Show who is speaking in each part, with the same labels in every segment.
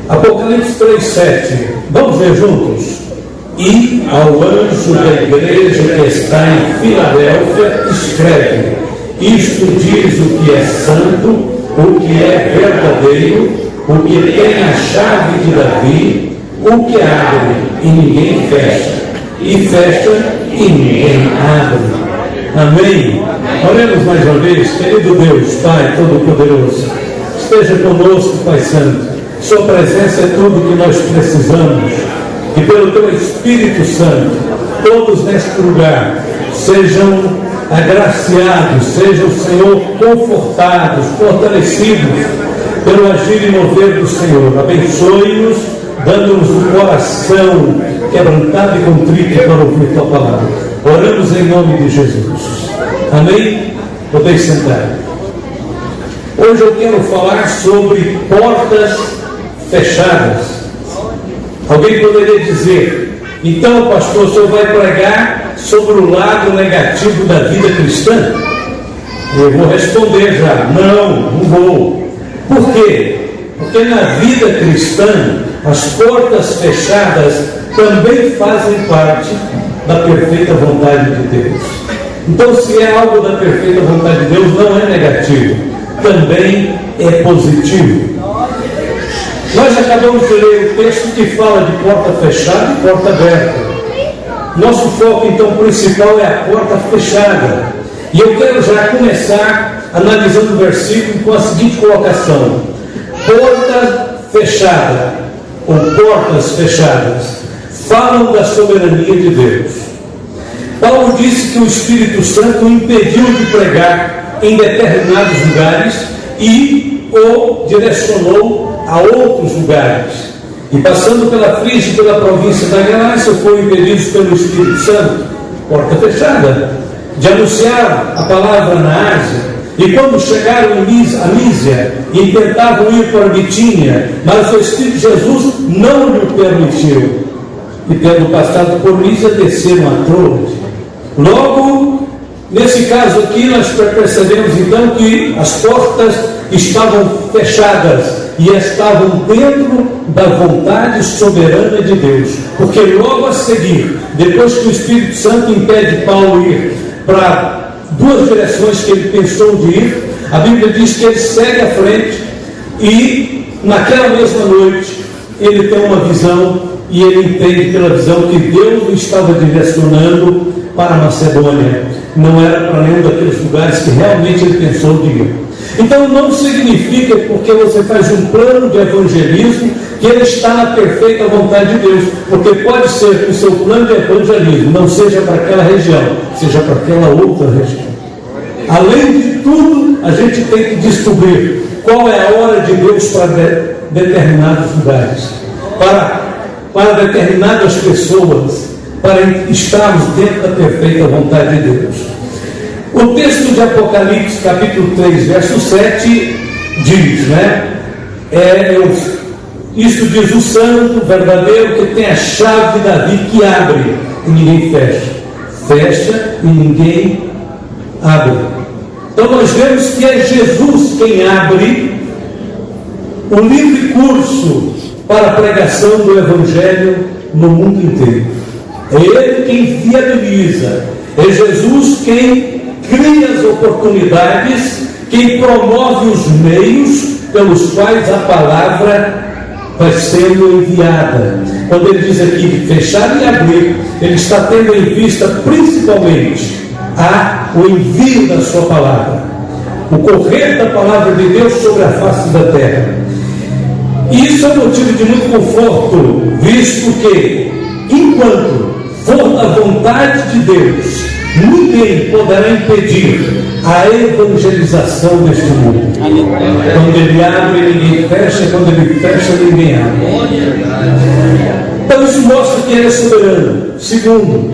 Speaker 1: Apocalipse 3:7. Vamos ver juntos? E ao anjo da igreja que está em Filadélfia escreve: isto diz o que é santo, o que é verdadeiro, o que tem a chave de Davi, o que abre e ninguém fecha, e fecha e ninguém abre. Amém? Oremos mais uma vez. Querido Deus, Pai Todo-Poderoso, esteja conosco, Pai Santo. Sua presença é tudo que nós precisamos. E pelo Teu Espírito Santo, todos neste lugar sejam agraciados, sejam, Senhor, confortados, fortalecidos pelo agir e mover do Senhor. Abençoe-nos, dando-nos um coração quebrantado e contrito para ouvir Tua palavra. Oramos em nome de Jesus. Amém? Podeis sentar. Hoje eu quero falar sobre portas fechadas. Alguém poderia dizer: então, pastor, o senhor vai pregar sobre o lado negativo da vida cristã? Eu vou responder já: não vou. Por quê? Porque na vida cristã as portas fechadas também fazem parte da perfeita vontade de Deus. Então, se é algo da perfeita vontade de Deus, não é negativo, também é positivo. Nós acabamos de ler o texto que fala de porta fechada e porta aberta. Nosso foco, então, principal é a porta fechada. E eu quero já começar analisando o versículo com a seguinte colocação: porta fechada, ou portas fechadas, falam da soberania de Deus. Paulo disse que o Espírito Santo o impediu de pregar em determinados lugares e o direcionou a outros lugares. E passando pela Frígia e pela província da Galácia, foram impedidos pelo Espírito Santo, porta fechada, de anunciar a palavra na Ásia. E quando chegaram a Mísia e tentavam ir para Bitínia, mas o Espírito de Jesus não lhe permitiu. E tendo passado por Mísia, desceram a Troade. Logo, nesse caso aqui, nós percebemos então que as portas estavam fechadas e estavam dentro da vontade soberana de Deus. Porque logo a seguir, depois que o Espírito Santo impede Paulo ir para duas direções que ele pensou de ir, a Bíblia diz que ele segue à frente e naquela mesma noite ele tem uma visão e ele entende pela visão que Deus o estava direcionando para a Macedônia. Não era para nenhum daqueles lugares que realmente ele pensou de ir. Então não significa porque você faz um plano de evangelismo que ele está na perfeita vontade de Deus, porque pode ser que o seu plano de evangelismo não seja para aquela região, seja para aquela outra região. Além de tudo, a gente tem que descobrir qual é a hora de Deus para determinados lugares, para determinadas pessoas, para estarmos dentro da perfeita vontade de Deus. O texto de Apocalipse, capítulo 3, verso 7, diz, isto diz o santo, verdadeiro, que tem a chave de Davi, que abre e ninguém fecha, fecha e ninguém abre. Então nós vemos que é Jesus quem abre o livre curso para a pregação do Evangelho no mundo inteiro. É Ele quem viabiliza, é Jesus quem cria as oportunidades, quem promove os meios pelos quais a palavra vai sendo enviada. Quando ele diz aqui de fechar e abrir, ele está tendo em vista principalmente o envio da sua palavra, o correr da palavra de Deus sobre a face da terra. E isso é motivo de muito conforto, visto que enquanto for a vontade de Deus, ninguém poderá impedir a evangelização deste mundo. Quando ele abre, ninguém fecha. Quando ele fecha, ninguém abre. Então isso mostra que ele é soberano. Segundo,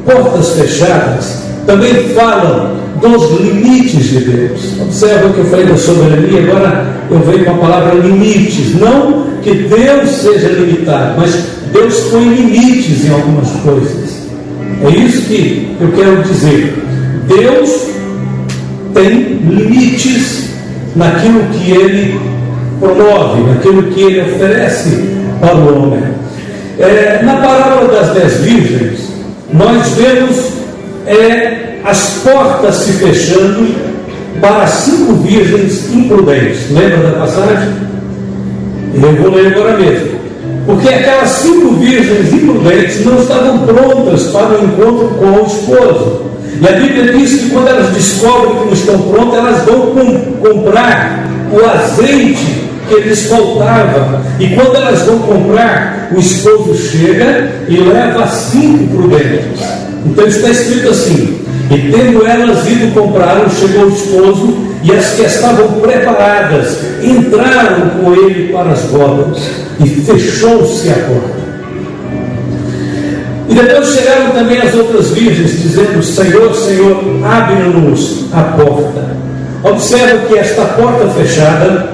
Speaker 1: portas fechadas também falam dos limites de Deus. Observa que eu falei da soberania, agora eu venho com a palavra limites. Não que Deus seja limitado, mas Deus põe limites em algumas coisas. É isso que eu quero dizer. Deus tem limites naquilo que Ele promove, naquilo que ele oferece para o homem. Na parábola das 10 virgens, nós vemos as portas se fechando para 5 virgens imprudentes. Lembra da passagem? Eu vou ler agora mesmo. Porque aquelas 5 virgens imprudentes não estavam prontas para o encontro com o esposo. E a Bíblia diz que quando elas descobrem que não estão prontas, elas vão comprar o azeite que lhes faltava. E quando elas vão comprar, o esposo chega e leva 5 prudentes. Então está escrito assim: e tendo elas ido comprar, chegou o esposo, e as que estavam preparadas entraram com ele para as bodas, e fechou-se a porta. E depois chegaram também as outras virgens, dizendo: Senhor, Senhor, abre-nos a porta. Observa que esta porta fechada,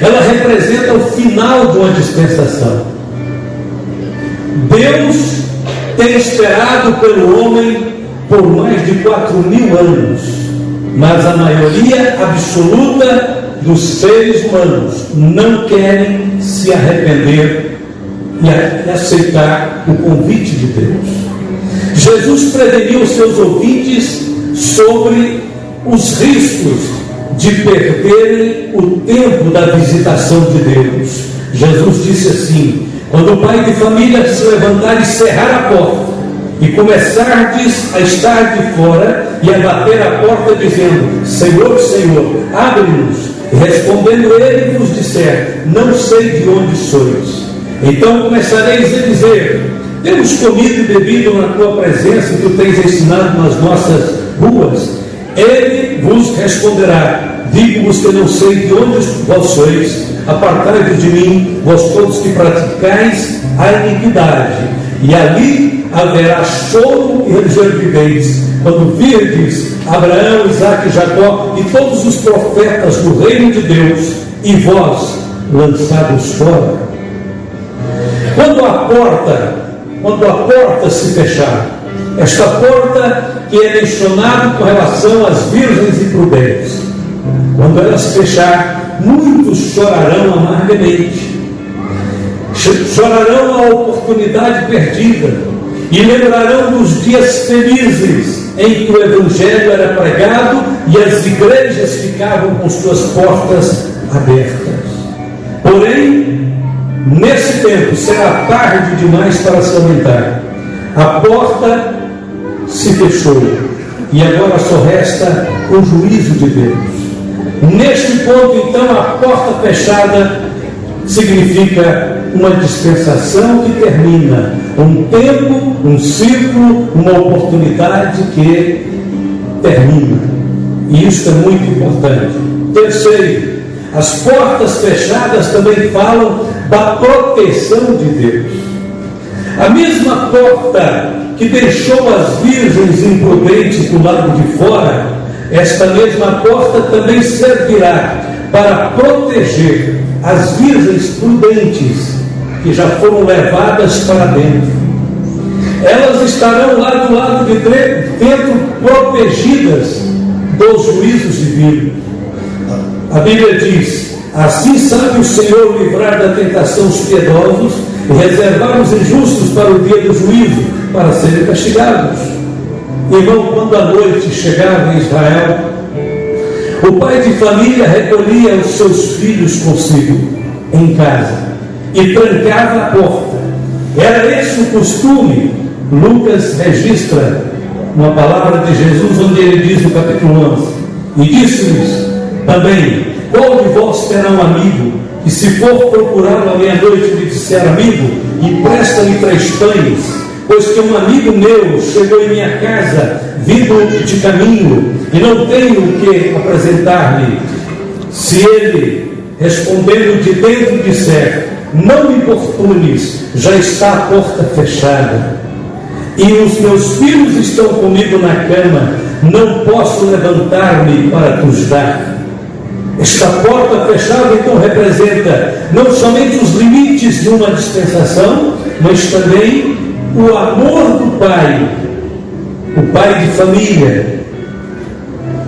Speaker 1: ela representa o final de uma dispensação. Deus tem esperado pelo homem por mais de 4.000 anos, mas a maioria absoluta dos seres humanos não querem se arrepender e aceitar o convite de Deus. Jesus preveniu os seus ouvintes sobre os riscos de perderem o tempo da visitação de Deus. Jesus disse assim: quando o pai de família se levantar e cerrar a porta, e começardes a estar de fora e a bater a porta dizendo: Senhor, Senhor, abre-nos, e respondendo ele vos disser: não sei de onde sois, então começareis a dizer: temos comido e bebido na tua presença, que tu tens ensinado nas nossas ruas. Ele vos responderá: digo-vos que não sei de onde vós sois, apartai-vos de mim, vós todos que praticais a iniquidade. E ali haverá choro e ranger de dentes, quando virdes Abraão, Isaque e Jacó e todos os profetas do reino de Deus, e vós lançados fora. Quando a porta se fechar, esta porta que é mencionada com relação às virgens imprudentes, quando ela se fechar, muitos chorarão amargamente, chorarão a oportunidade perdida, e lembrarão dos dias felizes em que o Evangelho era pregado e as igrejas ficavam com suas portas abertas. Porém, nesse tempo será tarde demais para se lamentar. A porta se fechou e agora só resta o juízo de Deus. Neste ponto, então, a porta fechada significa uma dispensação que termina, um tempo, um ciclo, uma oportunidade que termina. E isso é muito importante. Terceiro, as portas fechadas também falam da proteção de Deus. A mesma porta que deixou as virgens imprudentes do lado de fora, esta mesma porta também servirá para proteger as virgens prudentes que já foram levadas para dentro. Elas estarão lá do lado de dentro, protegidas dos juízos divinos. A Bíblia diz: assim sabe o Senhor livrar da tentação os piedosos e reservar os injustos para o dia do juízo, para serem castigados. Irmão, quando a noite chegava em Israel, o pai de família recolhia os seus filhos consigo em casa e trancava a porta. Era esse o costume. Lucas registra uma palavra de Jesus, onde ele diz no capítulo 11: e disse-lhes também: qual de vós terá um amigo, que se for procurá-lo à meia-noite lhe disser: amigo, empresta-me 3 pães, pois que um amigo meu chegou em minha casa, vindo de caminho, e não tenho o que apresentar-lhe? Se ele, respondendo de dentro, disser: não me importunes, já está a porta fechada, e os meus filhos estão comigo na cama, não posso levantar-me para te dar. Esta porta fechada então representa não somente os limites de uma dispensação, mas também o amor do pai, o pai de família,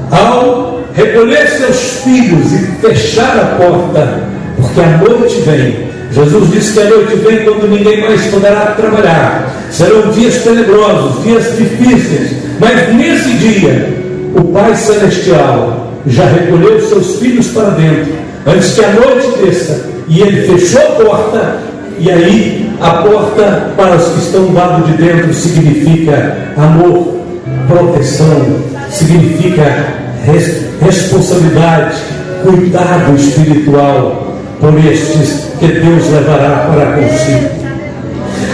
Speaker 1: ao recolher seus filhos e fechar a porta, porque a noite vem. Jesus disse que a noite vem quando ninguém mais poderá trabalhar. Serão dias tenebrosos, dias difíceis, mas nesse dia o Pai Celestial já recolheu seus filhos para dentro, antes que a noite desça, e Ele fechou a porta. E aí a porta para os que estão do lado de dentro significa amor, proteção, significa responsabilidade, cuidado espiritual por estes que Deus levará para consigo.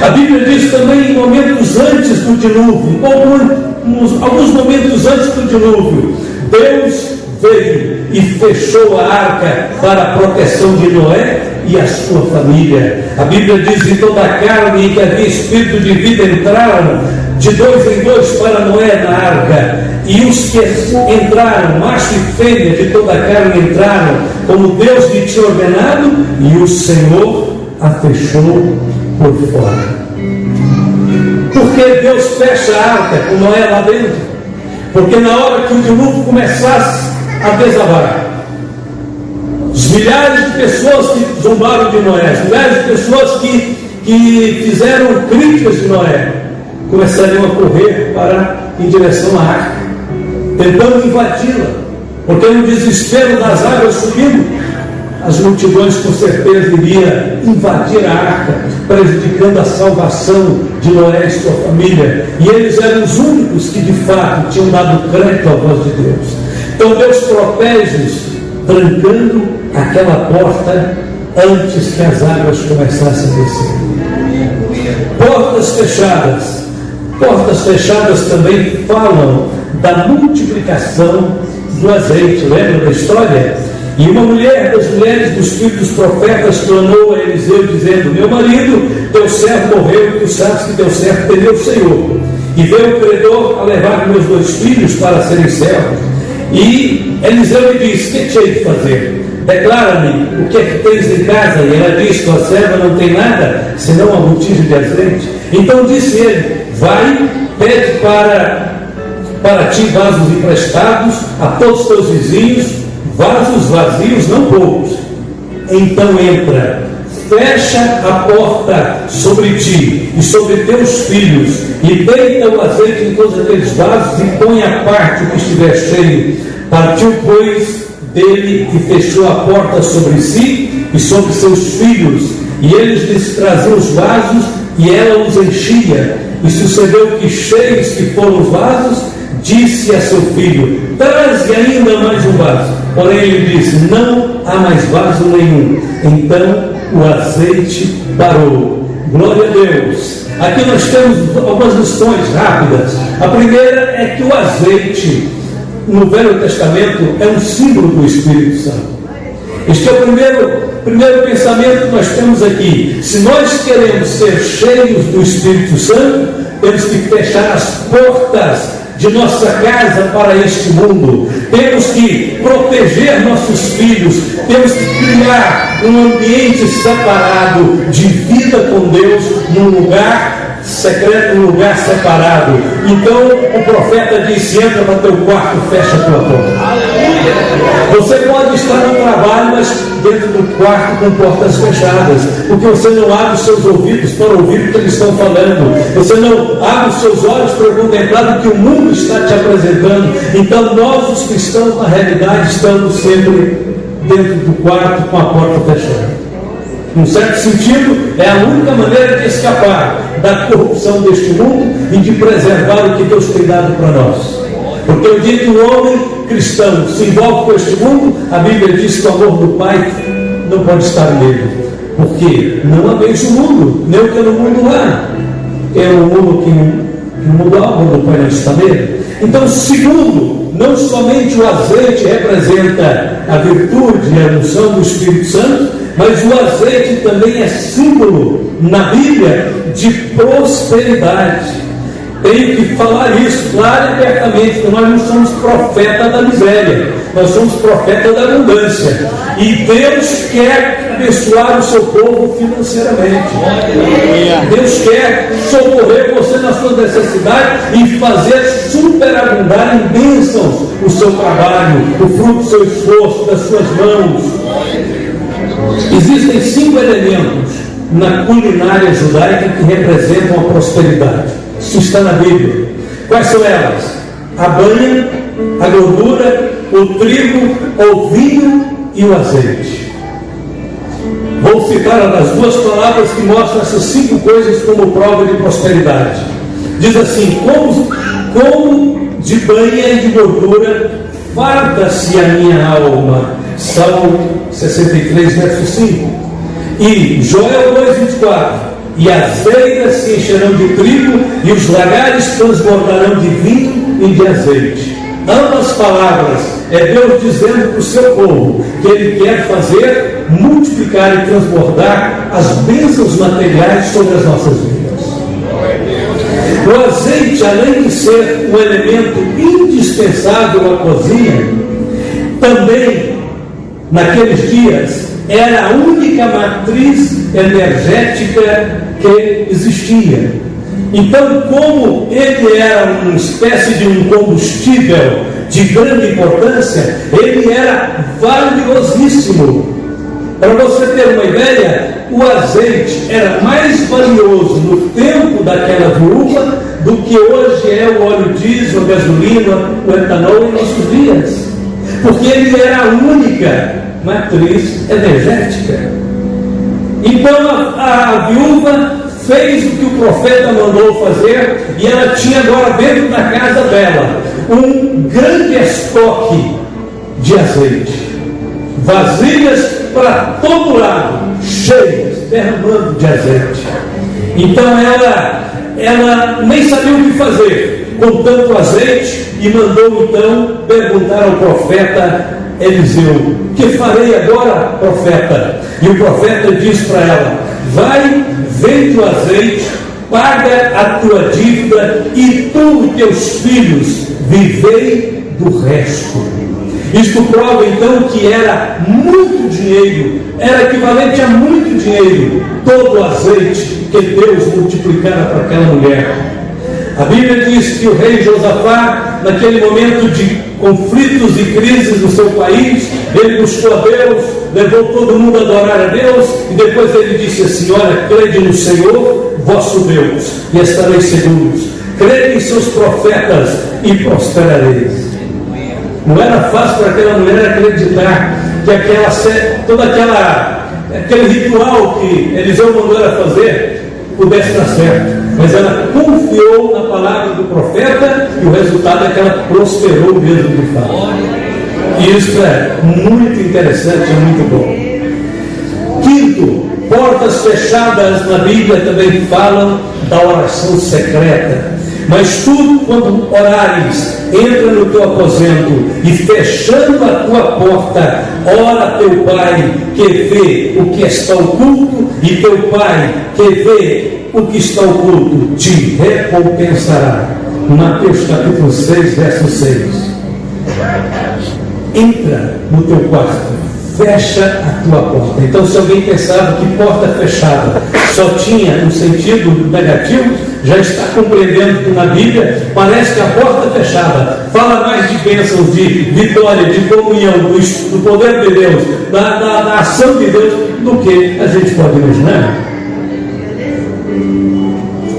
Speaker 1: A Bíblia diz também, em momentos antes do dilúvio, alguns momentos antes do dilúvio, Deus veio e fechou a arca para a proteção de Noé e a sua família. A Bíblia diz: e toda a carne em que havia espírito de vida entraram de 2 em 2 para Noé na arca, e os que entraram, macho e fêmea de toda a carne entraram, como Deus lhe tinha ordenado, e o Senhor a fechou por fora. Por que Deus fecha a arca com Noé lá dentro? Porque na hora que o dilúvio começasse a desabar, os milhares de pessoas que zombaram de Noé, as milhares de pessoas que fizeram críticas de Noé, começariam a correr em direção à arca, tentando invadi-la, porque no desespero das águas subindo, as multidões com certeza iriam invadir a arca, prejudicando a salvação de Noé e sua família. E eles eram os únicos que de fato tinham dado crédito à voz de Deus. Então Deus protege-os, trancando aquela porta antes que as águas começassem a descer. Portas fechadas. Portas fechadas também falam da multiplicação do azeite. Lembra da história? E uma mulher das mulheres dos filhos dos profetas clamou a Eliseu, dizendo: meu marido, teu servo morreu, e tu sabes que teu servo temeu o Senhor. E veio o credor a levar meus 2 filhos para serem servos. E Eliseu lhe disse: que te hei de fazer? Declara-me o que é que tens em casa. E ela disse: tua serva não tem nada, senão uma botija de azeite. Então disse ele: vai, pede para ti vasos emprestados a todos os teus vizinhos, vasos vazios, não poucos. Então entra, fecha a porta sobre ti e sobre teus filhos, e deita o azeite em todos aqueles vasos, e põe à parte o que estiver cheio. Partiu, pois, dele e fechou a porta sobre si e sobre seus filhos, e eles lhes traziam os vasos, e ela os enchia. E sucedeu que, cheios que foram os vasos, disse a seu filho: traze ainda mais um vaso. Porém ele disse: não há mais vaso nenhum. Então o azeite parou. Glória a Deus. Aqui nós temos algumas lições rápidas. A primeira é que o azeite no Velho Testamento é um símbolo do Espírito Santo. Este é o primeiro pensamento que nós temos aqui. Se nós queremos ser cheios do Espírito Santo, temos que fechar as portas de nossa casa para este mundo. Temos que proteger nossos filhos. Temos que criar um ambiente separado de vida com Deus, num lugar secreto, num lugar separado. Então o profeta disse: entra para teu quarto, fecha a tua porta. Você pode estar no trabalho, mas dentro do quarto com portas fechadas, porque você não abre os seus ouvidos para ouvir o que eles estão falando, você não abre os seus olhos para contemplar o que o mundo está te apresentando. Então nós, os cristãos, na realidade, estamos sempre dentro do quarto com a porta fechada. Num certo sentido, é a única maneira de escapar da corrupção deste mundo e de preservar o que Deus tem dado para nós. Porque o dia que o homem cristão se envolve com este mundo, a Bíblia diz que o amor do Pai não pode estar nele. Porque não ameis o mundo, nem o que é no mundo há. É o mundo que no mundo há, o amor do Pai não está nele. Então, segundo, não somente o azeite representa a virtude e a unção do Espírito Santo, mas o azeite também é símbolo na Bíblia de prosperidade. Tenho que falar isso claro e abertamente, que nós não somos profeta da miséria, nós somos profeta da abundância. E Deus quer abençoar o seu povo financeiramente. Deus quer socorrer você nas suas necessidades e fazer superabundar em bênçãos o seu trabalho, o fruto do seu esforço, das suas mãos. 5 elementos na culinária judaica que representam a prosperidade. Isso está na Bíblia. Quais são elas? A banha, a gordura, o trigo, o vinho e o azeite. Vou citar as 2 palavras que mostram essas 5 coisas como prova de prosperidade. Diz assim: como de banha e de gordura farta-se a minha alma. Salmo 63, verso 5. E Joel 2,24: e as veigas se encherão de trigo, e os lagares transbordarão de vinho e de azeite. Ambas palavras é Deus dizendo para o seu povo que Ele quer fazer multiplicar e transbordar as bênçãos materiais sobre as nossas vidas. O azeite, além de ser um elemento indispensável à cozinha, também, naqueles dias, era a única matriz energética que existia. Então, como ele era uma espécie de um combustível de grande importância, ele era valiosíssimo. Para você ter uma ideia, o azeite era mais valioso no tempo daquela viúva do que hoje é o óleo diesel, a gasolina, o etanol em nossos dias, porque ele era a única matriz energética. Então a viúva fez o que o profeta mandou fazer, e ela tinha agora dentro da casa dela um grande estoque de azeite, vasilhas para todo lado, cheias, derramando de azeite. Então ela nem sabia o que fazer com tanto azeite, e mandou então perguntar ao profeta Eliseu: que farei agora, profeta? E o profeta diz para ela: vai, vende o azeite, paga a tua dívida, e tu e teus filhos vivei do resto. Isto prova então que era muito dinheiro, era equivalente a muito dinheiro, todo o azeite que Deus multiplicara para aquela mulher. A Bíblia diz que o rei Josafá, naquele momento de conflitos e crises no seu país, ele buscou a Deus, levou todo mundo a adorar a Deus, e depois ele disse assim: olha, crede no Senhor vosso Deus e estareis seguros, crede em seus profetas e prosperareis. Não era fácil para aquela mulher acreditar que todo aquele ritual que Eliseu mandou ela fazer pudesse dar certo, mas ela confiou na palavra do profeta, e o resultado é que ela prosperou mesmo de fato. E isso é muito interessante, é muito bom. Quinto, portas fechadas na Bíblia também falam da oração secreta. Mas tu, quando orares, entra no teu aposento e, fechando a tua porta, ora a teu Pai que vê o que está oculto, e teu Pai que vê o que está oculto te recompensará. Mateus capítulo 6, verso 6. Entra no teu quarto, fecha a tua porta. Então, se alguém pensava que porta fechada só tinha um sentido negativo, já está compreendendo que na Bíblia parece que a porta fechada fala mais de bênçãos, de vitória, de comunhão, do poder de Deus, da ação de Deus, do que a gente pode imaginar.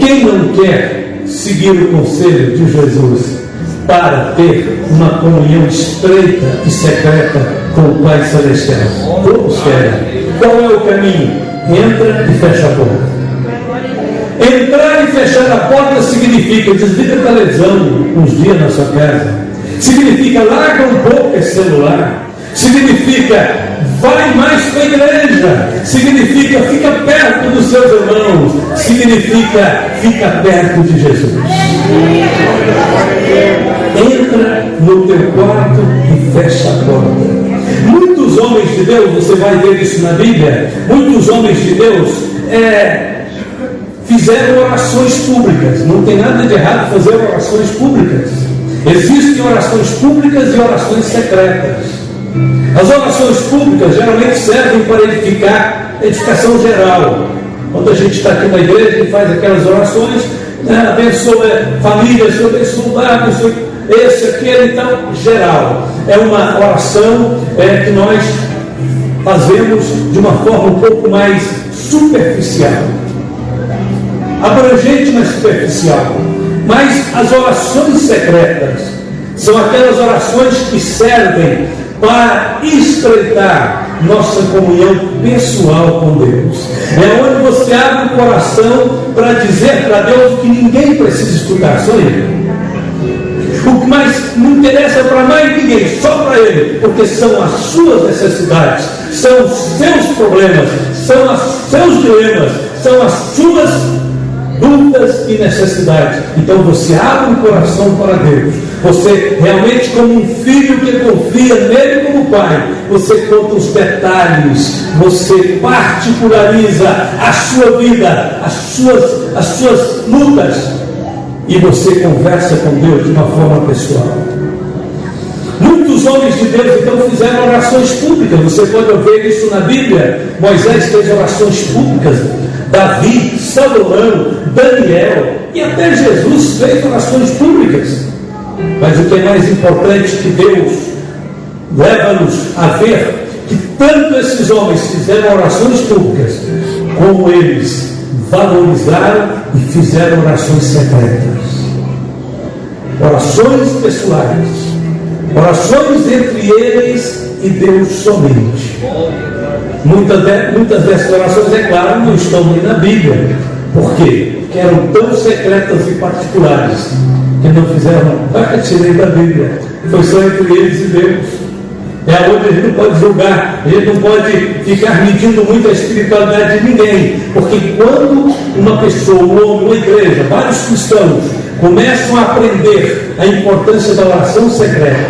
Speaker 1: Quem não quer seguir o conselho de Jesus para ter uma comunhão estreita e secreta com o Pai Celestial? Todos querem. Qual é o caminho? Entra e fecha a porta. Entrar e fechar a porta significa: desliga a televisão uns dias na sua casa, significa larga um pouco esse celular, significa vai mais para a igreja, significa fica perto dos seus irmãos, significa fica perto de Jesus. Entra no teu quarto e fecha a porta. Muitos homens de Deus, você vai ver isso na Bíblia, muitos homens de Deus fizeram orações públicas. Não tem nada de errado fazer orações públicas. Existem orações públicas e orações secretas. As orações públicas geralmente servem para edificação geral. Quando a gente está aqui na igreja e faz aquelas orações, abençoa famílias, abençoa o lar, abençoa esse, aquele, então, geral. É uma oração que nós fazemos de uma forma um pouco mais superficial, abrangente, mas superficial. Mas as orações secretas são aquelas orações que servem para estreitar nossa comunhão pessoal com Deus. É onde você abre o coração para dizer para Deus que ninguém precisa escutar, só Ele. O que mais não interessa para mais ninguém, só para Ele, porque são as suas necessidades, são os seus problemas, são os seus dilemas, são as suas dúvidas e necessidades. Então você abre o coração para Deus. Você realmente, como um filho que confia nele como pai, você conta os detalhes, você particulariza a sua vida, as suas lutas, e você conversa com Deus de uma forma pessoal. Muitos homens de Deus então fizeram orações públicas. Você pode ver isso na Bíblia. Moisés fez orações públicas, Davi, Salomão, Daniel e até Jesus fez orações públicas. Mas o que é mais importante que Deus leva-nos a ver que tanto esses homens fizeram orações públicas, como eles valorizaram e fizeram orações secretas, orações pessoais, orações entre eles e Deus somente. Muitas dessas orações, é claro, não estão nem na Bíblia. Por quê? Porque eram tão secretas e particulares que não fizeram parte nem da Bíblia. Foi só entre eles e Deus. É onde a gente não pode julgar, a gente não pode ficar medindo muito a espiritualidade de ninguém, porque quando uma pessoa, um homem, uma igreja, vários cristãos começam a aprender a importância da oração secreta,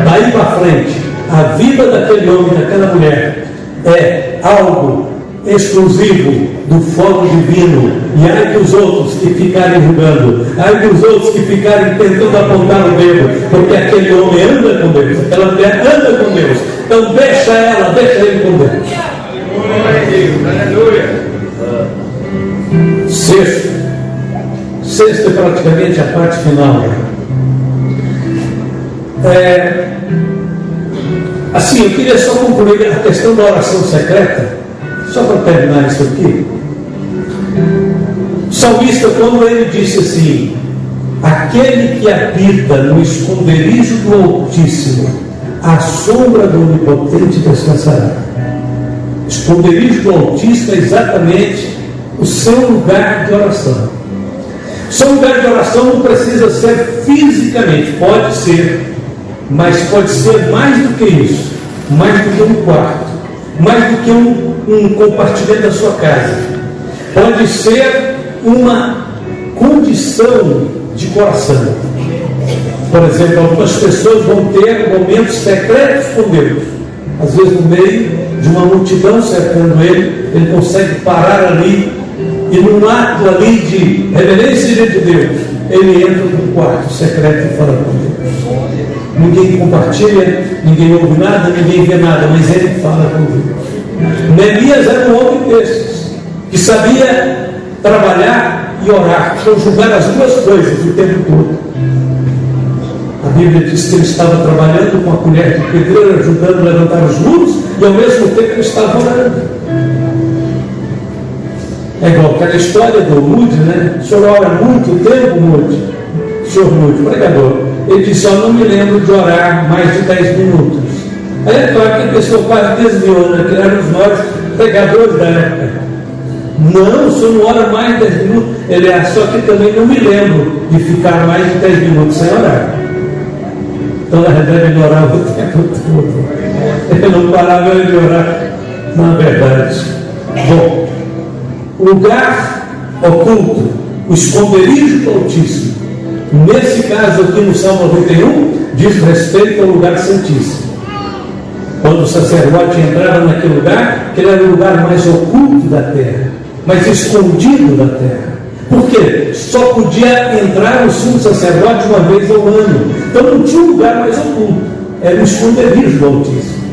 Speaker 1: daí para frente, a vida daquele homem, daquela mulher é algo exclusivo do fogo divino. E ai dos outros que ficarem julgando, ai dos outros que ficarem tentando apontar o dedo, porque aquele homem anda com Deus, aquela mulher anda com Deus. Então deixa ele com Deus. Sexto é praticamente a parte final. Assim, eu queria só concluir a questão da oração secreta, só para terminar isso aqui. O salmista, quando ele disse assim: aquele que habita no esconderijo do Altíssimo, à sombra do Onipotente descansará. Esconderijo do Altíssimo é exatamente o seu lugar de oração. O seu lugar de oração não precisa ser fisicamente, pode ser, mas pode ser mais do que isso, mais do que um quarto, mais do que um compartimento da sua casa. Pode ser uma condição de coração. Por exemplo, algumas pessoas vão ter momentos secretos com Deus. Às vezes, no meio de uma multidão cercando ele consegue parar ali e, num ato ali de reverência diante de Deus, ele entra no quarto secreto e fala com Deus. Ninguém compartilha, ninguém ouve nada, ninguém vê nada, mas ele fala com Deus. Neemias era um homem desses, que sabia trabalhar e orar, conjugar as duas coisas o tempo todo. A Bíblia diz que ele estava trabalhando com a colher de pedreiro, ajudando a levantar os muros, e ao mesmo tempo ele estava orando. É igual aquela história do Mude, né? O senhor ora muito tempo, Mude? O senhor Mude, pregador. Ele disse: eu não me lembro de orar mais de 10 minutos. Aí é claro que a pessoa quase desviou, né? Que eram os nós pregadores da época. Não, o senhor não ora mais de 10 minutos. Ele só que também não me lembro de ficar mais de 10 minutos sem orar. Então, na verdade, ele orava o tempo todo. Ele não parava de orar, na verdade. Bom, o lugar oculto, o esconderijo do Altíssimo, nesse caso aqui no Salmo 91, diz respeito ao lugar santíssimo. Quando o sacerdote entrava naquele lugar, que era o lugar mais oculto da terra, mais escondido da terra. Por quê? Só podia entrar o sumo sacerdote uma vez ao ano. Então não tinha um lugar mais oculto. Era o esconderijo do Altíssimo.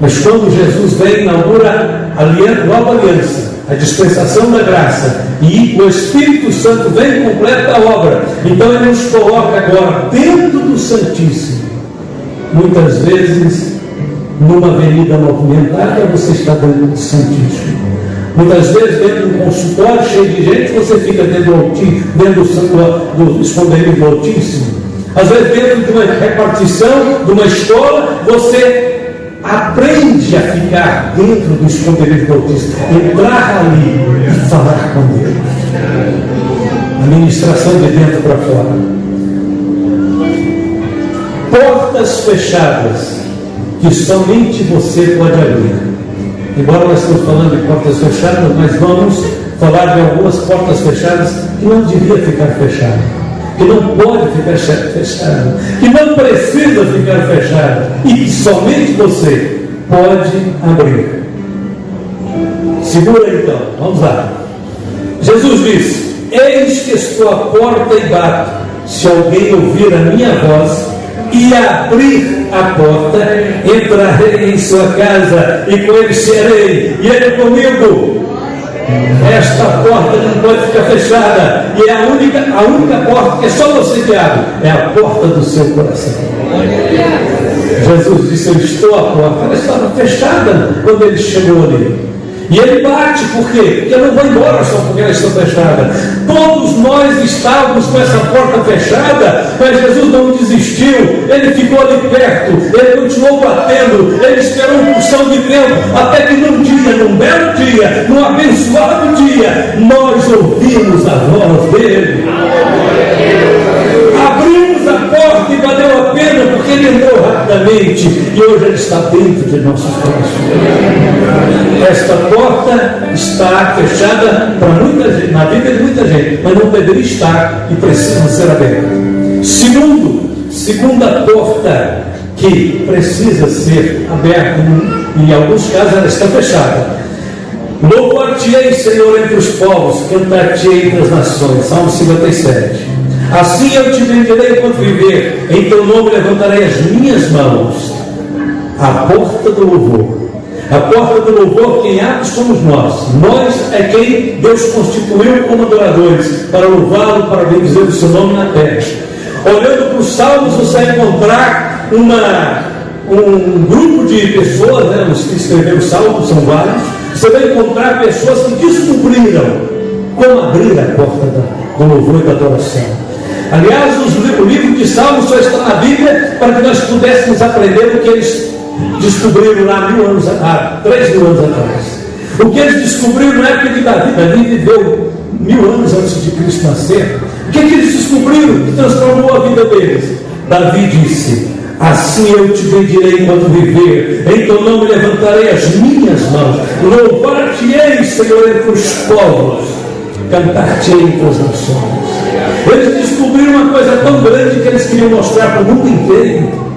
Speaker 1: Mas quando Jesus vem, inaugura a nova aliança, a dispensação da graça, e o Espírito Santo vem e completa a obra. Então ele nos coloca agora dentro do Santíssimo. Muitas vezes numa avenida movimentada, você está dentro do Santíssimo. Muitas vezes, dentro de um consultório cheio de gente, você fica dentro do esconderijo do Altíssimo. Às vezes, dentro de uma repartição, de uma escola, você aprende a ficar dentro do esconderijo do Altíssimo, entrar ali e falar com Deus. A ministração de dentro para fora. Portas fechadas que somente você pode abrir. Embora nós estamos falando de portas fechadas, mas vamos falar de algumas portas fechadas que não devia ficar fechada, que não pode ficar fechada, que não precisa ficar fechada e que somente você pode abrir. Segura então, vamos lá. Jesus disse: eis que estou à porta e bato. Se alguém ouvir a minha voz e abrir a porta, entrarei em sua casa e com ele serei, e ele comigo. Esta porta não pode ficar fechada, e é a única porta que é só você que abre, é a porta do seu coração. Jesus disse: eu estou à porta. Ela estava fechada quando ele chegou ali. E ele bate, por quê? Porque eu não vou embora só porque ela está fechada. Todos nós estávamos com essa porta fechada, mas Jesus não desistiu. Ele ficou ali perto, ele continuou batendo, ele esperou um porção de tempo, até que num dia, num belo dia, num abençoado dia, nós ouvimos a voz dele. Abrimos a porta e valeu a pena, porque ele entrou rapidamente e hoje ele está dentro de nossos corações. Esta porta está fechada para muita gente, na vida de muita gente, mas não deveria estar e precisa ser aberta. Segunda porta que precisa ser aberta, em alguns casos ela está fechada. Louvar-te-ei, Senhor, entre os povos, cantar-te-ei entre as nações. Salmo 57. Assim eu te bendirei enquanto viver, em teu nome levantarei as minhas mãos. A porta do louvor. A porta do louvor, quem abre somos nós. Nós é quem Deus constituiu como adoradores, para louvá-lo, para bendizer o seu nome na terra. Olhando para os salmos, você vai encontrar um grupo de pessoas, os que escreveram os salmos, são vários. Você vai encontrar pessoas que descobriram como abrir a porta do louvor e da adoração. Aliás, o livro de Salmos só está na Bíblia para que nós pudéssemos aprender o que eles descobriram lá 3 mil anos atrás. O que eles descobriram na época de Davi. Davi viveu 1000 anos antes de Cristo nascer. O que eles descobriram que transformou a vida deles? Davi disse: assim eu te bendirei enquanto viver, em teu nome levantarei as minhas mãos, louvar-te-ei, Senhor, entre os povos, cantar-te-ei entre as nações. Eles descobriram uma coisa tão grande que eles queriam mostrar para o mundo inteiro.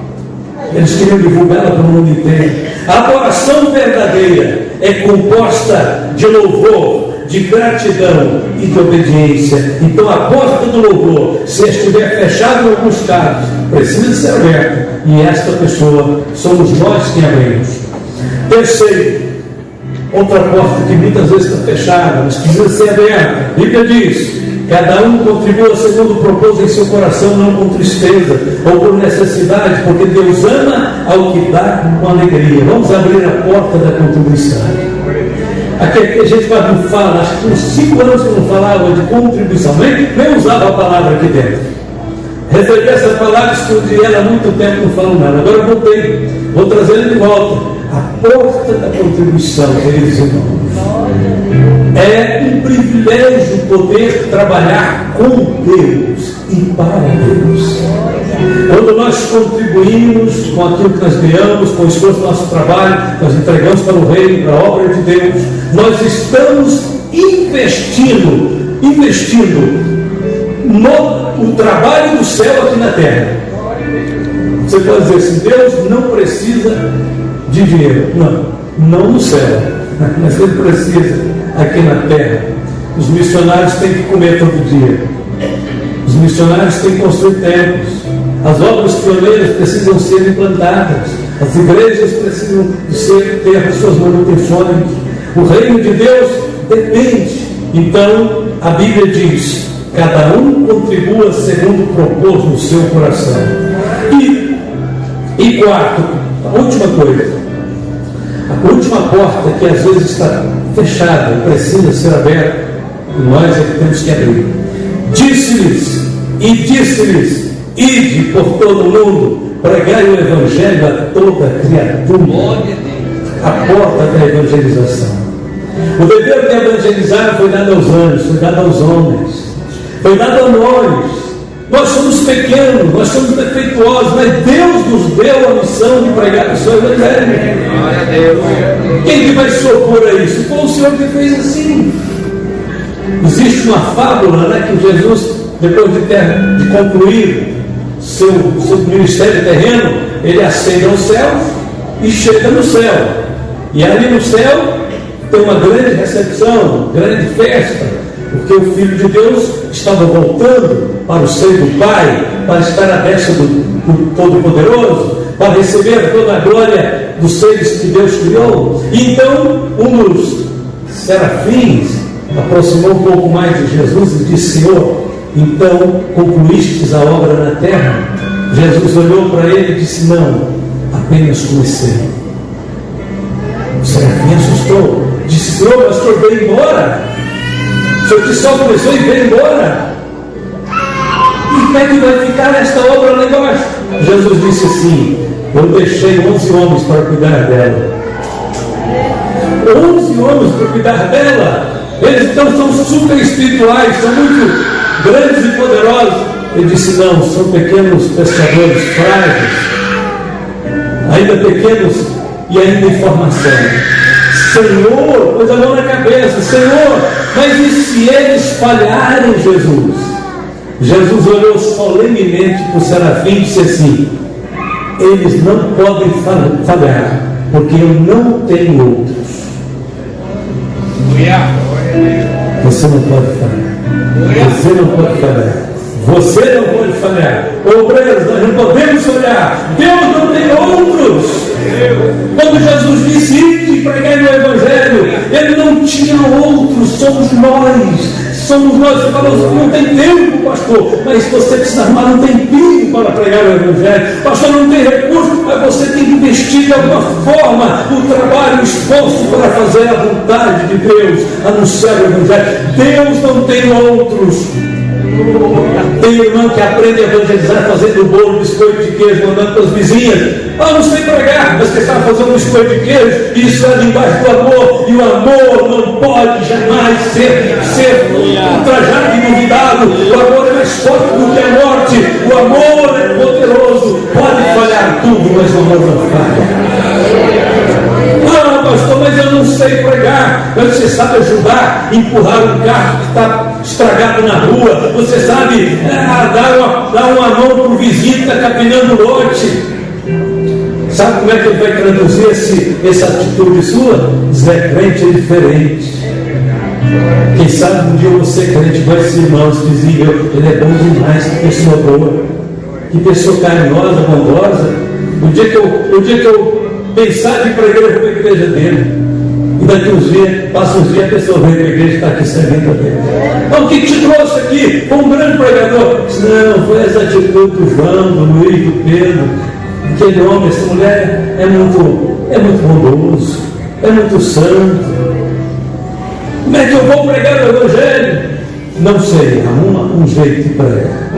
Speaker 1: Eles queriam divulgá-la para o mundo inteiro. A adoração verdadeira é composta de louvor, de gratidão e de obediência. Então a porta do louvor, se estiver fechada em alguns casos, precisa ser aberta, e esta pessoa somos nós que abrimos. Terceiro, outra porta que muitas vezes está fechada, mas precisa ser aberta. A Bíblia diz: cada um contribua segundo propôs em seu coração, não com tristeza ou por necessidade, porque Deus ama ao que dá com alegria. Vamos abrir a porta da contribuição. Aqui a gente quase não fala, acho que uns 5 anos que não falava de contribuição, nem usava a palavra aqui dentro. Reservei essa palavra, escondi ela há muito tempo, não falo nada. Agora voltei, vou trazendo de volta. A porta da contribuição, queridos irmãos. É um privilégio poder trabalhar com Deus e para Deus. Quando nós contribuímos com aquilo que nós ganhamos, com o esforço do nosso trabalho, nós entregamos para o reino, para a obra de Deus, nós estamos investindo no trabalho do céu aqui na terra. Você pode dizer assim: Deus não precisa de dinheiro. Não no céu, mas ele precisa aqui na terra. Os missionários têm que comer todo dia, os missionários têm que construir templos, as obras pioneiras precisam ser implantadas, as igrejas precisam ter as suas manutenções, o reino de Deus depende. Então a Bíblia diz: cada um contribua segundo propôs no seu coração. E quarto, a última coisa, A última porta que às vezes está fechada, precisa ser aberta, e nós é que temos que abrir. Disse-lhes, ide por todo o mundo, pregai o Evangelho a toda criatura. A porta da evangelização. O dever de evangelizar foi dado aos anjos, foi dado aos homens, foi dado a nós. Nós somos pequenos, nós somos defeituosos, mas Deus nos deu a missão de pregar o seu Evangelho. Glória a Deus. Quem que vai se opor a isso? Foi o Senhor que fez assim. Existe uma fábula, né, que Jesus, depois de concluir seu ministério terreno, ele ascende aos céus e chega no céu. E ali no céu tem uma grande recepção, grande festa, porque o Filho de Deus estava voltando para o seio do Pai, para estar à destra do Todo-Poderoso, para receber toda a glória dos seres que Deus criou. E então um dos serafins aproximou um pouco mais de Jesus e disse: Senhor, então concluístes a obra na terra? Jesus olhou para ele e disse: não, apenas comecei. O serafim assustou, disse: Senhor, mas o Senhor veio embora? O Senhor que só começou e veio embora? E como é que vai ficar esta obra lá embaixo? Jesus disse assim: eu deixei 11 homens para cuidar dela. 11 homens para cuidar dela. Eles então são super espirituais, são muito grandes e poderosos. Ele disse: não, são pequenos pescadores frágeis, ainda pequenos e ainda em formação. Senhor, pôs a mão na cabeça: Senhor, mas e se eles falharem, Jesus? Jesus olhou solenemente para o serafim e disse assim: eles não podem falhar, porque eu não tenho outros. Você não pode falhar. Você não pode falhar. Você não pode falhar. Obreiros, nós não podemos falhar. Deus não tem outros. Quando Jesus disse: ide pregar no Evangelho, ele não tinha outros. Somos nós. Somos nós. Você falou: não tem tempo, pastor, mas você precisa arrumar um tempinho para pregar o Evangelho. Pastor, não tem recurso, mas você tem que investir de alguma forma o trabalho, o esforço para fazer a vontade de Deus, anunciar o Evangelho. Deus não tem outros. Tem irmão que aprende a evangelizar fazendo bolo, biscoito de queijo, mandando para as vizinhas. Não sei pregar, mas você sabe fazer um biscoito de queijo, e isso é linguagem do amor, e o amor não pode jamais ser ultrajado e duvidado. O amor é mais forte do que a morte, o amor é poderoso, pode falhar tudo, mas o amor não falha. Pastor, mas eu não sei pregar. Mas você sabe ajudar, empurrar um carro que está estragado na rua. Você sabe dar uma mão para o vizinho que está capinando o lote. Sabe como é que ele vai traduzir essa atitude sua? Zé crente é diferente. Quem sabe um dia você crente vai ser irmão, vizinho, ele é bom demais, que pessoa boa, que pessoa carinhosa, bondosa. O dia que eu pensar de ir para a igreja, para a igreja dele. E daqui uns dias, passa uns dias, a pessoa vem para a igreja e está aqui servindo a Deus. Então, o que te trouxe aqui? Foi um grande pregador. Disse: não, foi essa atitude do João, do Luiz, do Pedro. Aquele homem, essa mulher é muito bondoso, é muito santo. Como é que eu vou pregar o Evangelho? Não sei, arruma um jeito de pregar.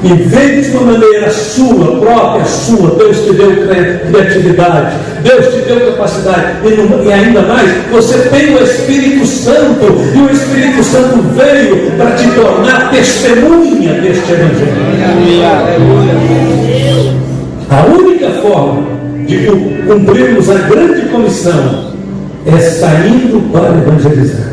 Speaker 1: Invente de uma maneira sua, própria, sua. Deus te deu criatividade, Deus te deu capacidade, e ainda mais, você tem o Espírito Santo, e o Espírito Santo veio para te tornar testemunha deste Evangelho. A única forma de cumprirmos a grande comissão é saindo para evangelizar.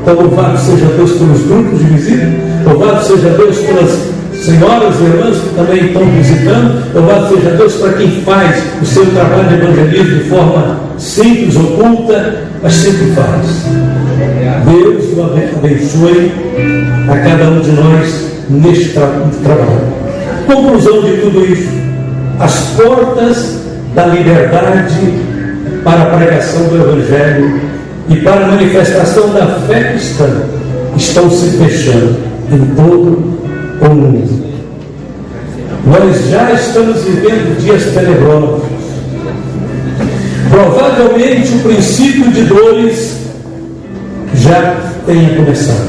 Speaker 1: Então, louvado seja Deus pelos grupos de visita, louvado seja Deus pelas senhoras e irmãs que também estão visitando, louvado seja Deus para quem faz o seu trabalho de evangelismo de forma simples, oculta, mas sempre faz. Deus o abençoe a cada um de nós neste trabalho. Conclusão de tudo isso: as portas da liberdade para a pregação do Evangelho e para a manifestação da fé cristã estão se fechando em todo o mundo. Nós já estamos vivendo dias tenebrosos. provavelmente o princípio de dores já tenha começado.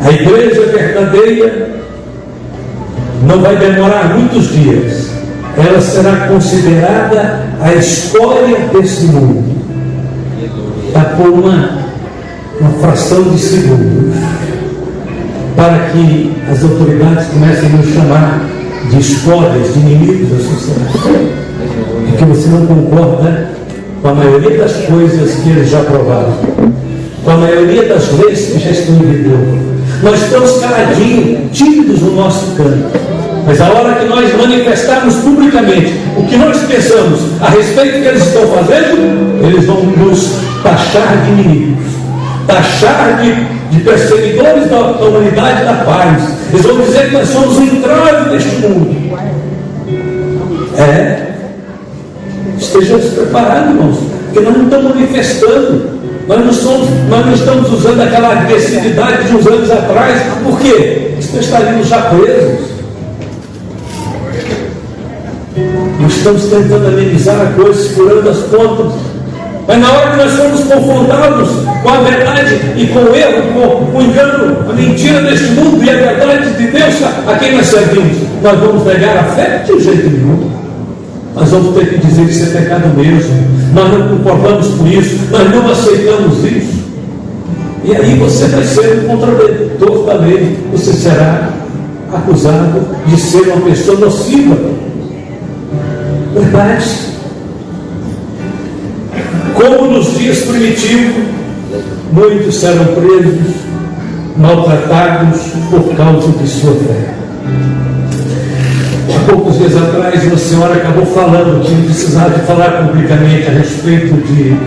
Speaker 1: A igreja verdadeira não vai demorar muitos dias. Ela será considerada a escória desse mundo. Está por uma fração de segundos, para que as autoridades comecem a nos chamar de escórias, de inimigos da sociedade, porque você não concorda com a maioria das coisas que eles já aprovaram, com a maioria das leis que já estão em vigor. Nós estamos caladinhos, tímidos no nosso canto, mas a hora que nós manifestarmos publicamente o que nós pensamos a respeito do que eles estão fazendo, eles vão nos taxar de inimigos, taxar de perseguidores da humanidade e da paz. Eles vão dizer que nós somos o entrave deste mundo. Estejamos preparados, irmãos, porque nós não estamos manifestando, nós não estamos usando aquela agressividade de uns anos atrás. Por quê? Nós estaríamos já presos. Nós estamos tentando amenizar a coisa, segurando as pontas. Mas na hora que nós somos confrontados com a verdade e com o erro, com o engano, a mentira deste mundo e a verdade de Deus a quem nós servimos, nós vamos negar a fé? De jeito nenhum. Nós vamos ter que dizer que isso é pecado mesmo. Nós não concordamos com isso, nós não aceitamos isso. E aí você vai ser um contraventor da lei. Você será acusado de ser uma pessoa nociva. Verdade. Como nos dias primitivos, muitos serão presos, maltratados por causa de sua fé. Há poucos dias atrás, uma senhora acabou falando que precisava de falar publicamente a respeito de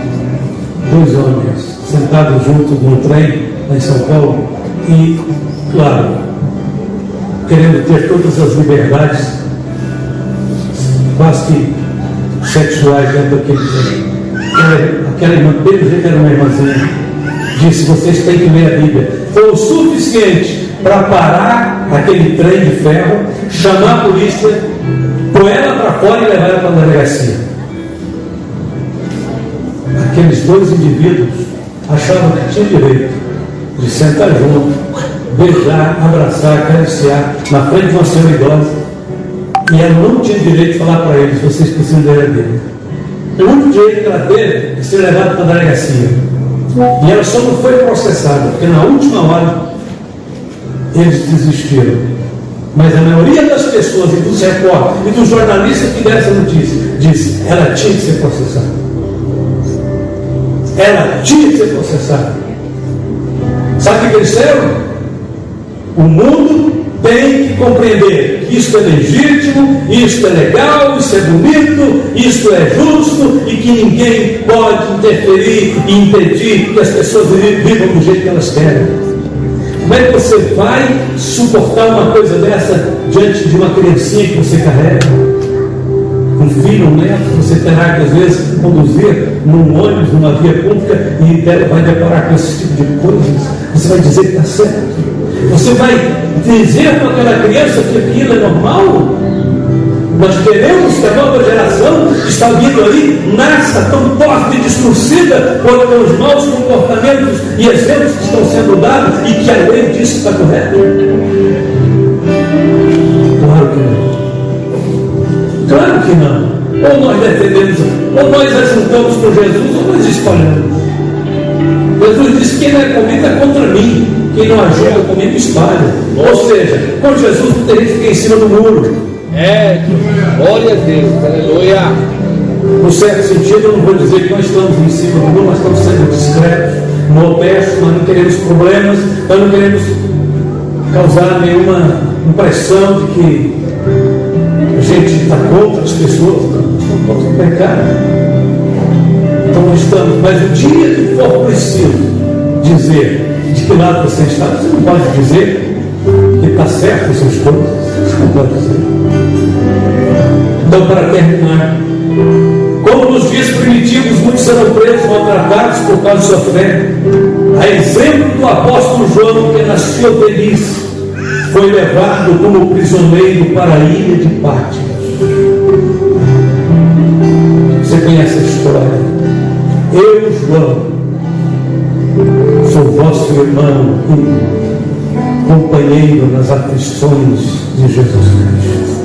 Speaker 1: dois homens sentados juntos num trem lá em São Paulo e, claro, querendo ter todas as liberdades, quase que sexuais dentro daquele trem. Aquela irmã, pelo jeito era uma irmãzinha, disse: vocês têm que ler a Bíblia. Foi o suficiente para parar aquele trem de ferro, chamar a polícia, pôr ela para fora e levar ela para a delegacia. Aqueles dois indivíduos achavam que tinham direito de sentar junto, beijar, abraçar, acariciar na frente de uma senhora idosa, e ela não tinha direito de falar para eles: vocês precisam ler a Bíblia. O único direito que ela teve é ser levada para a delegacia. E ela só não foi processada, porque na última hora eles desistiram. Mas a maioria das pessoas, e dos repórteres, e dos jornalistas que deram essa notícia, disse: ela tinha que ser processada. Ela tinha que ser processada. Sabe o que eles disseram? O mundo tem que compreender que isto é legítimo, isto é legal, isto é bonito, isto é justo e que ninguém pode interferir e impedir que as pessoas vivam do jeito que elas querem. Como é que você vai suportar uma coisa dessa diante de uma criancinha que você carrega? Um filho, um neto, você terá que às vezes conduzir num ônibus, numa via pública e vai deparar com esse tipo de coisas. Você vai dizer que está certo. Você vai dizer para aquela criança que aquilo é normal? Nós queremos que a nova geração que está vindo ali nasça tão forte e distorcida por os maus comportamentos e exemplos que estão sendo dados e que a lei diz que está correto? Claro que não. Claro que não. Ou nós defendemos, ou nós ajuntamos com Jesus, ou nós espalhamos. Jesus disse: quem não é comigo é contra mim, quem não ajuda comigo espalha. Ou seja, com Jesus não tem gente que fica em cima do muro.
Speaker 2: Glória a Deus, aleluia.
Speaker 1: No certo sentido, eu não vou dizer que nós estamos em cima do muro, nós estamos sendo discretos, modestos, nós não queremos problemas, nós não queremos causar nenhuma impressão de que a gente está contra as pessoas, não contra o pecado. Então nós estamos, mas o dia que for preciso dizer de que lado você está, você não pode dizer que está certo as suas coisas, você não pode dizer. Então, para terminar, como nos dias primitivos muitos serão presos, maltratados por causa de sua fé, a exemplo do apóstolo João, que na sua velhice foi levado como prisioneiro para a ilha de Patmos. Você conhece a história? história. Eu, João, sou vosso irmão e companheiro nas aflições de Jesus Cristo.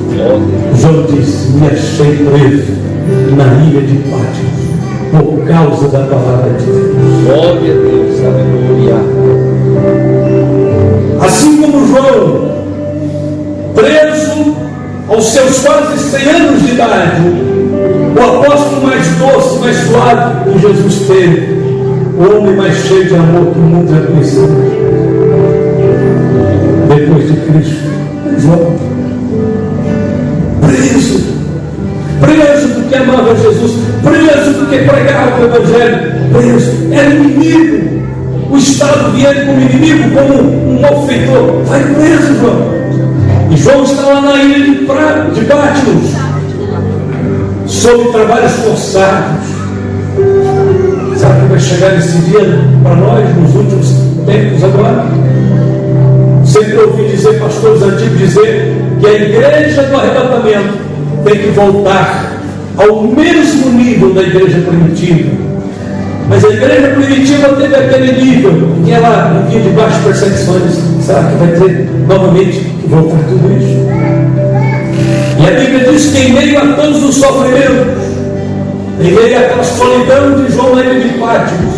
Speaker 1: João disse: me achei preso na ilha de Patmos por causa da palavra de Deus.
Speaker 2: Glória a Deus, aleluia.
Speaker 1: Assim como João, preso aos seus quase 100 anos de idade, o apóstolo mais doce, mais suave que Jesus teve, o homem mais cheio de amor que o mundo já conheceu, depois de Cristo, João, preso porque amava Jesus, preso porque pregava o Evangelho, preso, era inimigo. O Estado via ele como inimigo, como um malfeitor. Vai preso, João. E João está lá na ilha de Patmos, sob trabalhos forçados. Sabe que vai chegar esse dia para nós nos últimos tempos agora? Sempre ouvi dizer, pastores antigos dizer, que a igreja do arrebatamento tem que voltar ao mesmo nível da igreja primitiva. Mas a igreja primitiva teve aquele nível que ela vivia debaixo de perseguições. Será que vai ter novamente que voltar tudo isso? E a Bíblia diz que em meio a todos os sofrimentos, em meio àquela solidão de João na ilha de Patmos,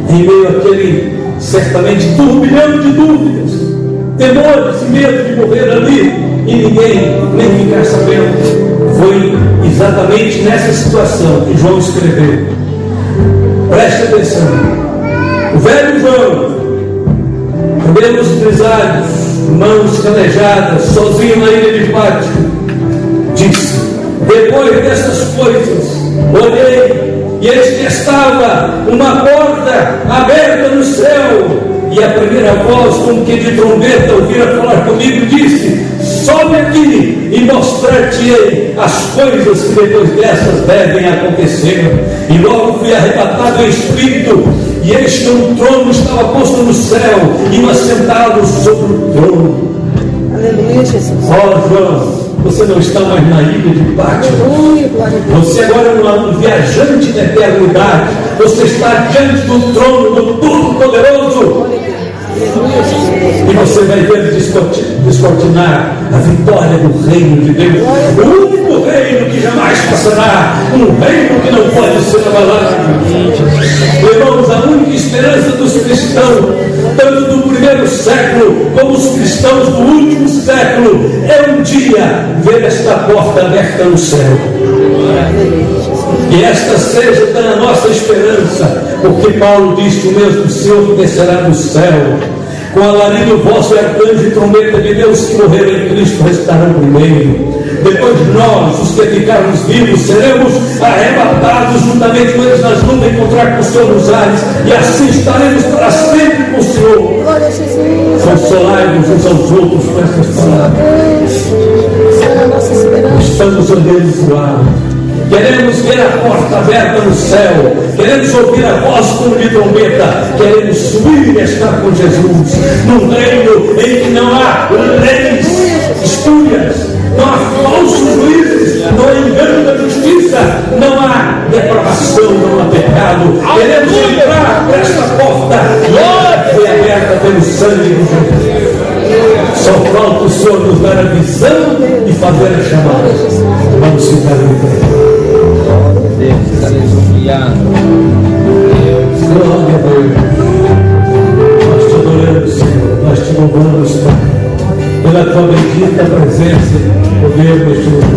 Speaker 1: em meio àquele certamente turbilhão de dúvidas, temores e medo de morrer ali e ninguém nem ficar sabendo, foi exatamente nessa situação que João escreveu. Preste atenção. O velho João, cabelos grisalhos, mãos calejadas, sozinho na ilha de Patmos, disse: depois dessas coisas, olhei e eis que estava uma porta aberta no céu, e a primeira voz, como que de trombeta, ouvira falar comigo, disse: sobe aqui e mostrar-te-ei as coisas que depois dessas devem acontecer. E logo fui arrebatado em espírito, e eis que um trono estava posto no céu, e um assentado sobre o trono.
Speaker 3: Aleluia, Jesus.
Speaker 1: Ó João, você não está mais na ilha de Patmos.
Speaker 3: Aleluia, glória a Deus.
Speaker 1: Você agora é um viajante da eternidade. Você está diante do trono do Todo-Poderoso.
Speaker 3: Aleluia, Jesus.
Speaker 1: E você vai ver descortinar a vitória do reino de Deus. O único reino que jamais passará. Um reino que não pode ser abalado. Irmãos, a única esperança dos cristãos, tanto do primeiro século como os cristãos do último século, é um dia ver esta porta aberta no céu. E esta seja a nossa esperança, porque Paulo diz que o mesmo Senhor descerá do céu, com alarido vosso e arcanjo e trombeta de Deus, que morreram em Cristo restarão primeiro. Depois nós, os que ficarmos vivos, seremos arrebatados juntamente com eles nas nuvens, encontrar com o Senhor nos ares, e assim estaremos para sempre com o Senhor.
Speaker 3: Glória a Jesus.
Speaker 1: Consolai-nos uns aos outros com estas palavras.
Speaker 3: Será a nossa esperança.
Speaker 1: Estamos olhando para o alto. Queremos ver a porta aberta no céu. Queremos ouvir a voz como de trombeta. Queremos subir e estar com Jesus num reino em que não há leis espúrias, não há falsos juízes, não há engano da justiça, não há depravação, não há pecado. Queremos entrar por esta porta que foi aberta pelo sangue de Jesus. Só falta o Senhor nos dar a visão e fazer a chamada. Vamos ficar em pé.
Speaker 2: Deus, aleluia.
Speaker 1: Glória a Deus. Nós te adoramos, Senhor. Nós te louvamos, Pai, pela tua bendita presença e poder neste lugar.